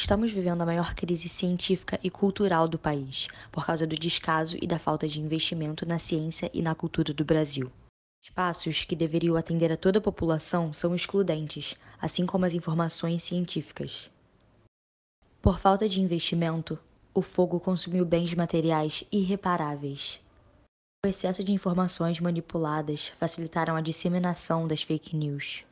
Estamos vivendo a maior crise científica e cultural do país, por causa do descaso e da falta de investimento na ciência e na cultura do Brasil. Espaços que deveriam atender a toda a população são excludentes, assim como as informações científicas. Por falta de investimento, o fogo consumiu bens materiais irreparáveis. O excesso de informações manipuladas facilitaram a disseminação das fake news.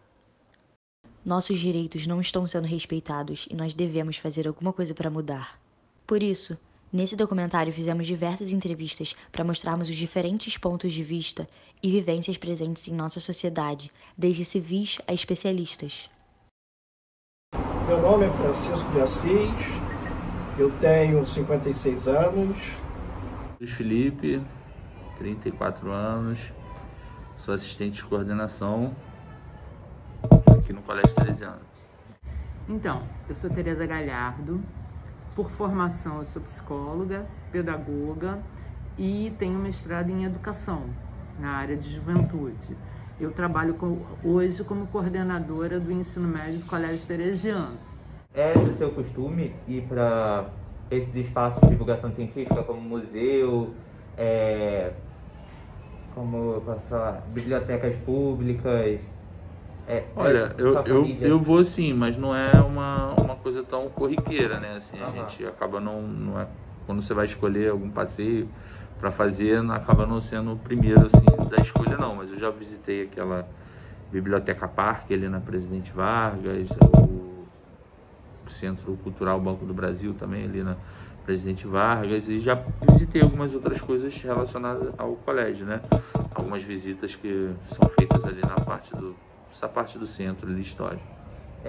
Nossos direitos não estão sendo respeitados e nós devemos fazer alguma coisa para mudar. Por isso, nesse documentário fizemos diversas entrevistas para mostrarmos os diferentes pontos de vista e vivências presentes em nossa sociedade, desde civis a especialistas. Meu nome é Francisco de Assis, eu tenho 56 anos. Luiz Felipe, 34 anos, sou assistente de coordenação aqui no Colégio Teresiano. Então, eu sou Tereza Galhardo, por formação eu sou psicóloga, pedagoga e tenho mestrado em educação na área de juventude. Eu trabalho hoje como coordenadora do ensino médio do Colégio Teresiano. É do seu costume ir para esses espaços de divulgação científica, como museu, como eu posso falar, bibliotecas públicas? Olha, eu vou sim, mas não é uma coisa tão corriqueira, né? Assim, a gente acaba não é, quando você vai escolher algum passeio para fazer, acaba não sendo o primeiro assim da escolha não, mas eu já visitei aquela Biblioteca Parque ali na Presidente Vargas, o Centro Cultural Banco do Brasil também ali na Presidente Vargas, e já visitei algumas outras coisas relacionadas ao colégio, né? Algumas visitas que são feitas ali na parte essa parte do centro ali histórico.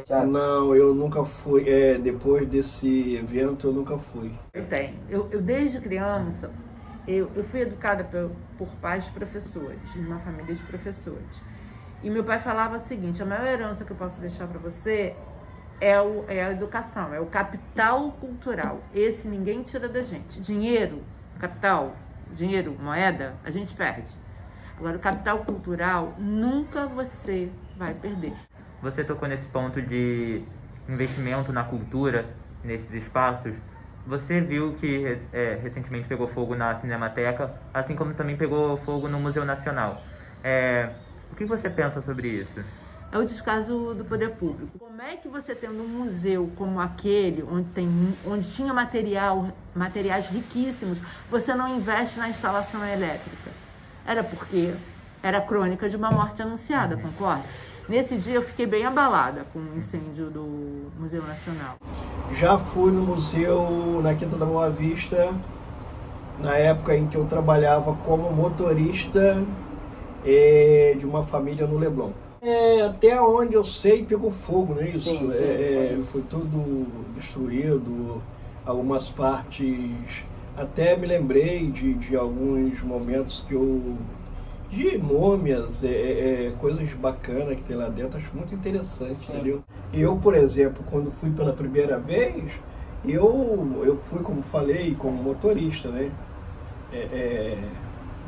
Não, eu nunca fui. Depois desse evento eu nunca fui. Eu tenho. Eu desde criança, eu fui educada por pais professores, de uma família de professores. E meu pai falava o seguinte: a maior herança que eu posso deixar para você é a educação, é o capital cultural. Esse ninguém tira da gente. Dinheiro, capital, dinheiro, moeda, a gente perde. Agora, o capital cultural, nunca você vai perder. Você tocou nesse ponto de investimento na cultura, nesses espaços. Você viu que recentemente pegou fogo na Cinemateca, assim como também pegou fogo no Museu Nacional. O que você pensa sobre isso? É o descaso do poder público. Como é que você tendo um museu como aquele, onde tinha materiais riquíssimos, você não investe na instalação elétrica? Era porque era crônica de uma morte anunciada, concorda? Nesse dia eu fiquei bem abalada com o incêndio do Museu Nacional. Já fui no museu na Quinta da Boa Vista, na época em que eu trabalhava como motorista de uma família no Leblon. Até onde eu sei, pegou fogo, não é isso? Sim, foi tudo destruído, algumas partes. Até me lembrei de alguns momentos de múmias, coisas bacanas que tem lá dentro, acho muito interessante, entendeu? Eu, por exemplo, quando fui pela primeira vez, eu fui, como falei, como motorista, né?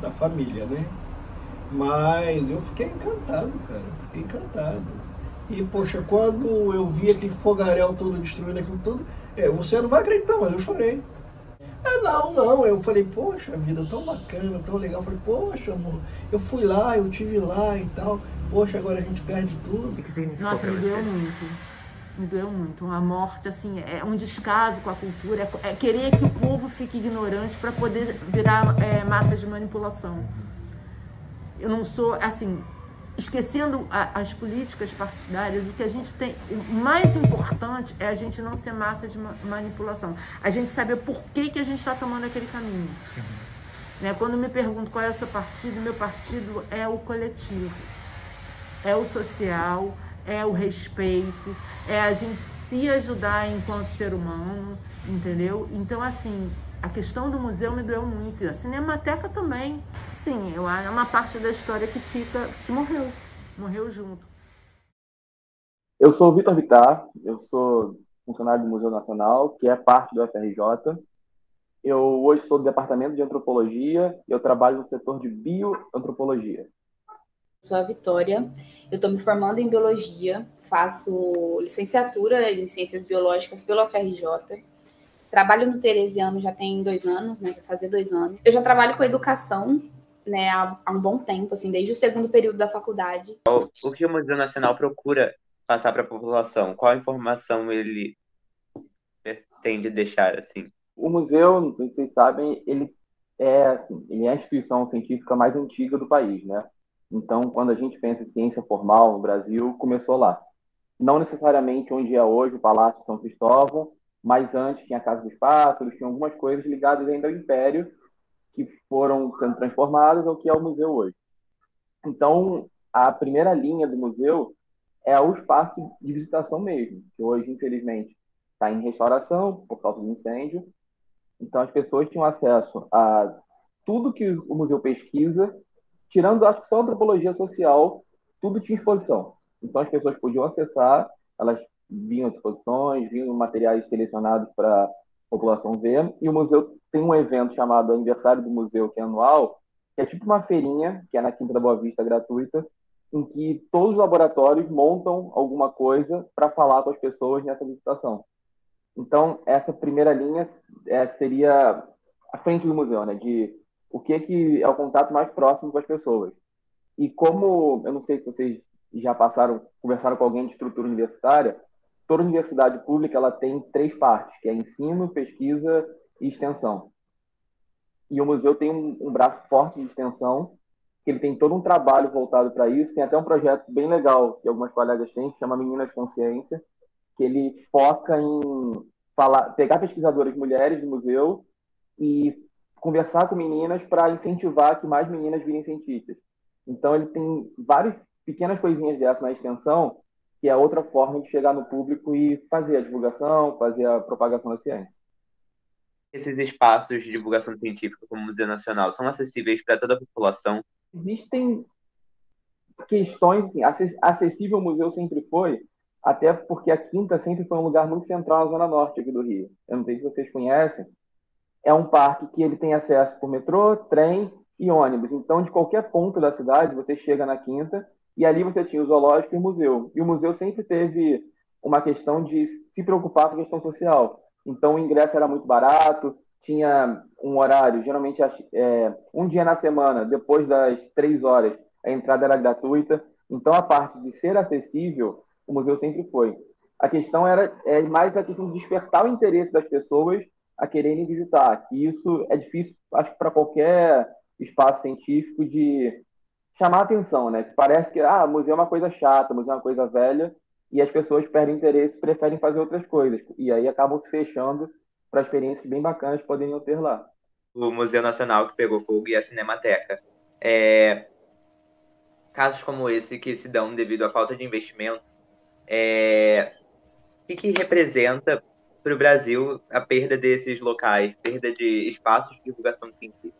Da família, né? Mas eu fiquei encantado, cara, fiquei encantado. E, poxa, quando eu vi aquele fogaréu todo destruindo aquilo tudo, você não vai acreditar, mas eu chorei. Não, eu falei, poxa, a vida tão bacana, tão legal. Eu falei, poxa, amor, eu fui lá, eu tive lá e tal. Poxa, agora a gente perde tudo. Nossa, me doeu muito. Me doeu muito. A morte, assim, é um descaso com a cultura. É querer que o povo fique ignorante para poder virar massa de manipulação. Eu não sou, assim, esquecendo as políticas partidárias, o que a gente tem, o mais importante é a gente não ser massa de manipulação. A gente saber por que a gente está tomando aquele caminho. Né? Quando me pergunto qual é o seu partido, meu partido é o coletivo. É o social, é o respeito, é a gente se ajudar enquanto ser humano, entendeu? Então, assim, a questão do museu me doeu muito. A Cinemateca também. Sim, é uma parte da história que morreu junto. Eu sou o Vitor Vittar, eu sou funcionário do Museu Nacional, que é parte do FRJ. Eu hoje sou do Departamento de Antropologia e eu trabalho no setor de Bioantropologia. Sou a Vitória, eu estou me formando em Biologia, faço licenciatura em Ciências Biológicas pela UFRJ, trabalho no Teresiano já tem 2 anos, né, vai fazer 2 anos. Eu já trabalho com educação, né, há um bom tempo, assim, desde o segundo período da faculdade. O que o Museu Nacional procura passar para a população? Qual informação ele pretende deixar, assim? O museu, não sei se vocês sabem, ele é a instituição científica mais antiga do país, né? Então, quando a gente pensa em ciência formal no Brasil, começou lá. Não necessariamente onde é hoje o Palácio São Cristóvão, mas antes tinha a Casa dos Pássaros, tinha algumas coisas ligadas ainda ao Império que foram sendo transformadas ao que é o museu hoje. Então, a primeira linha do museu é o espaço de visitação mesmo, que hoje, infelizmente, está em restauração por causa do incêndio. Então, as pessoas tinham acesso a tudo que o museu pesquisa, tirando, acho que só antropologia social, tudo tinha exposição. Então, as pessoas podiam acessar, elas vinham exposições, vinham materiais selecionados para a população ver, e o museu tem um evento chamado Aniversário do Museu, que é anual, que é tipo uma feirinha, que é na Quinta da Boa Vista, gratuita, em que todos os laboratórios montam alguma coisa para falar com as pessoas nessa visitação. Então, essa primeira linha seria a frente do museu, né? De o que é o contato mais próximo com as pessoas. E como, eu não sei se vocês já conversaram com alguém de estrutura universitária, toda universidade pública ela tem 3 partes, que é ensino, pesquisa e extensão. E o museu tem um braço forte de extensão, que ele tem todo um trabalho voltado para isso. Tem até um projeto bem legal que algumas colegas têm, que chama Meninas Consciência, que ele foca em pegar pesquisadoras mulheres do museu e conversar com meninas para incentivar que mais meninas virem cientistas. Então, ele tem várias pequenas coisinhas dessas na extensão, que é outra forma de chegar no público e fazer a divulgação, fazer a propagação da ciência. Esses espaços de divulgação científica, como o Museu Nacional, são acessíveis para toda a população? Existem questões, assim, acessível ao museu sempre foi, até porque a Quinta sempre foi um lugar muito central na Zona Norte aqui do Rio. Eu não sei se vocês conhecem. É um parque que ele tem acesso por metrô, trem e ônibus. Então, de qualquer ponto da cidade, você chega na Quinta e ali você tinha o zoológico e o museu. E o museu sempre teve uma questão de se preocupar com a questão social. Então, o ingresso era muito barato, tinha um horário, geralmente um dia na semana, depois das 3 horas, a entrada era gratuita. Então, a parte de ser acessível, o museu sempre foi. A questão é mais a questão de despertar o interesse das pessoas a quererem visitar, que isso é difícil, acho que para qualquer espaço científico, de chamar a atenção, né? Que parece que museu é uma coisa chata, museu é uma coisa velha, e as pessoas perdem interesse, preferem fazer outras coisas, e aí acabam se fechando para experiências bem bacanas que poderiam ter lá. O Museu Nacional que pegou fogo e a Cinemateca. Casos como esse que se dão devido à falta de investimento, o que representa para o Brasil a perda desses locais, perda de espaços de divulgação científica?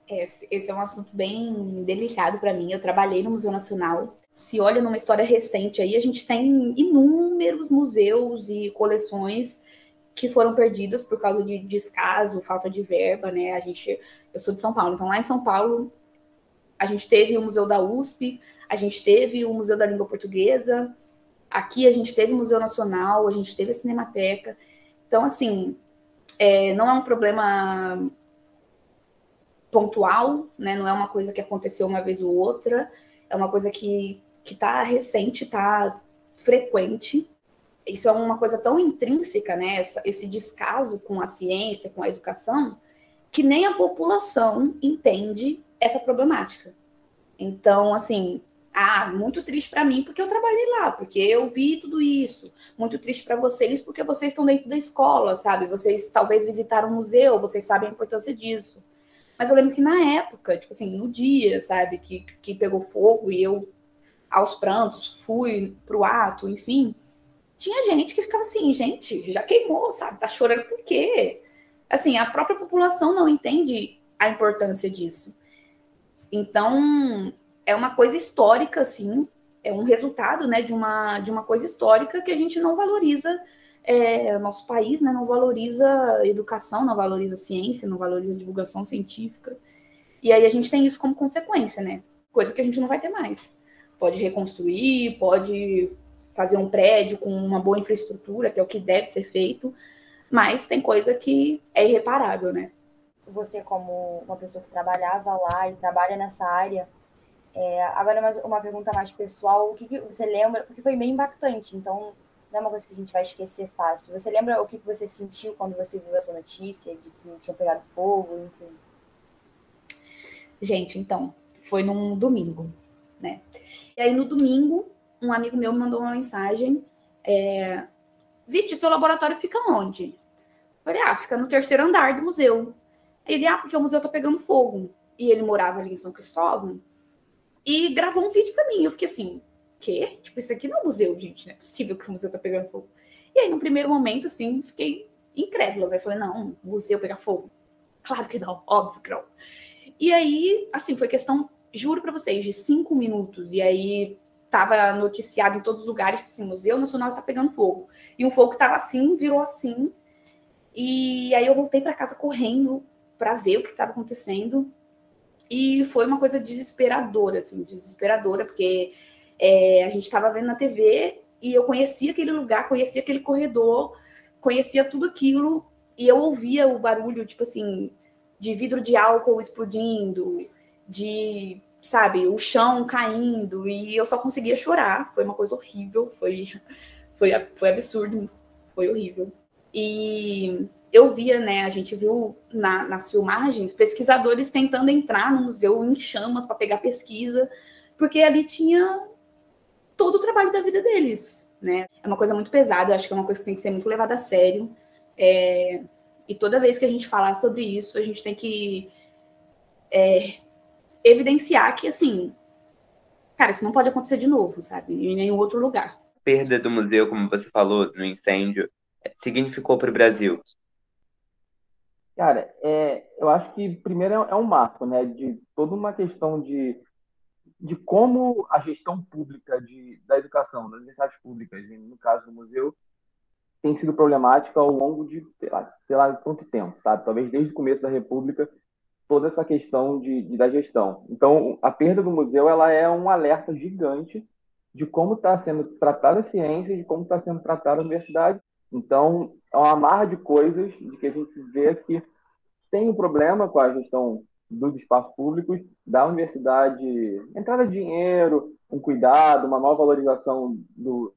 Esse é um assunto bem delicado para mim. Eu trabalhei no Museu Nacional. Se olha numa história recente aí, a gente tem inúmeros museus e coleções que foram perdidas por causa de descaso, falta de verba, né? Eu sou de São Paulo, então lá em São Paulo a gente teve o Museu da USP, a gente teve o Museu da Língua Portuguesa, aqui a gente teve o Museu Nacional, a gente teve a Cinemateca. Então, assim, não é um problema pontual, né? Não é uma coisa que aconteceu uma vez ou outra, é uma coisa que está recente, está frequente. Isso é uma coisa tão intrínseca, né? Esse descaso com a ciência, com a educação, que nem a população entende essa problemática. Então, assim, muito triste para mim porque eu trabalhei lá, porque eu vi tudo isso. Muito triste para vocês porque vocês estão dentro da escola, sabe? Vocês talvez visitaram um museu, vocês sabem a importância disso. Mas eu lembro que na época, tipo assim, no dia, sabe, que pegou fogo e eu, aos prantos, fui pro ato, enfim, tinha gente que ficava assim, gente, já queimou, sabe? Tá chorando por quê? Assim, a própria população não entende a importância disso. Então, é uma coisa histórica, assim, é um resultado, né, de uma coisa histórica que a gente não valoriza, nosso país, né, não valoriza a educação, não valoriza a ciência, não valoriza a divulgação científica. E aí a gente tem isso como consequência, né? coisa que a gente não vai ter mais. Pode reconstruir, pode fazer um prédio com uma boa infraestrutura, que é o que deve ser feito, mas tem coisa que é irreparável, né? Você, como uma pessoa que trabalhava lá e trabalha nessa área, agora uma pergunta mais pessoal, o que você lembra? Porque foi meio impactante, então não é uma coisa que a gente vai esquecer fácil. Você lembra o que você sentiu quando você viu essa notícia de que tinha pegado fogo, enfim? Gente, então, foi num domingo, né? E aí, no domingo, um amigo meu me mandou uma mensagem, Viti, seu laboratório fica onde? Eu falei, fica no 3º andar do museu. Ele, porque o museu tá pegando fogo. E ele morava ali em São Cristóvão. E gravou um vídeo pra mim. Eu fiquei assim, quê? Tipo, isso aqui não é museu, gente. Não é possível que o museu tá pegando fogo. E aí, no primeiro momento, assim, fiquei incrédula. Eu falei, não, o museu pegar fogo. Claro que não, óbvio que não. E aí, assim, foi questão, juro pra vocês, de 5 minutos. E aí, tava noticiado em todos os lugares, tipo assim, Museu Nacional está pegando fogo. E um fogo que tava assim, virou assim. E aí eu voltei pra casa correndo pra ver o que estava acontecendo. E foi uma coisa desesperadora, assim, desesperadora, porque a gente estava vendo na TV e eu conhecia aquele lugar, conhecia aquele corredor, conhecia tudo aquilo, e eu ouvia o barulho, tipo assim, de vidro de álcool explodindo, de, sabe, o chão caindo, e eu só conseguia chorar. Foi uma coisa horrível, foi absurdo, foi horrível. E eu via, né, a gente viu nas filmagens, pesquisadores tentando entrar no museu em chamas para pegar pesquisa, porque ali tinha todo o trabalho da vida deles, né? É uma coisa muito pesada, eu acho que é uma coisa que tem que ser muito levada a sério. E toda vez que a gente falar sobre isso, a gente tem que evidenciar que, assim, cara, isso não pode acontecer de novo, sabe? Em nenhum outro lugar. A perda do museu, como você falou, no incêndio, significou para o Brasil? Cara, eu acho que primeiro é um marco, né, de toda uma questão de como a gestão pública da educação, das universidades públicas, e no caso do museu, tem sido problemática ao longo de, sei lá quanto tempo, tá? Talvez desde o começo da República, toda essa questão da gestão. Então, a perda do museu, ela é um alerta gigante de como está sendo tratada a ciência, de como está sendo tratada a universidade. Então, é uma amarra de coisas de que a gente vê que tem um problema com a gestão dos espaços públicos, da universidade, entrada de dinheiro, um cuidado, uma nova valorização dos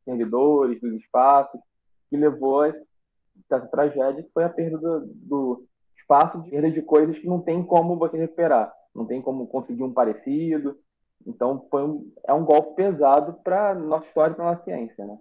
servidores, dos espaços, que levou a essa tragédia, que foi a perda do espaço, de perda de coisas que não tem como você recuperar, não tem como conseguir um parecido. Então, é um golpe pesado para nossa história e para nossa ciência, né?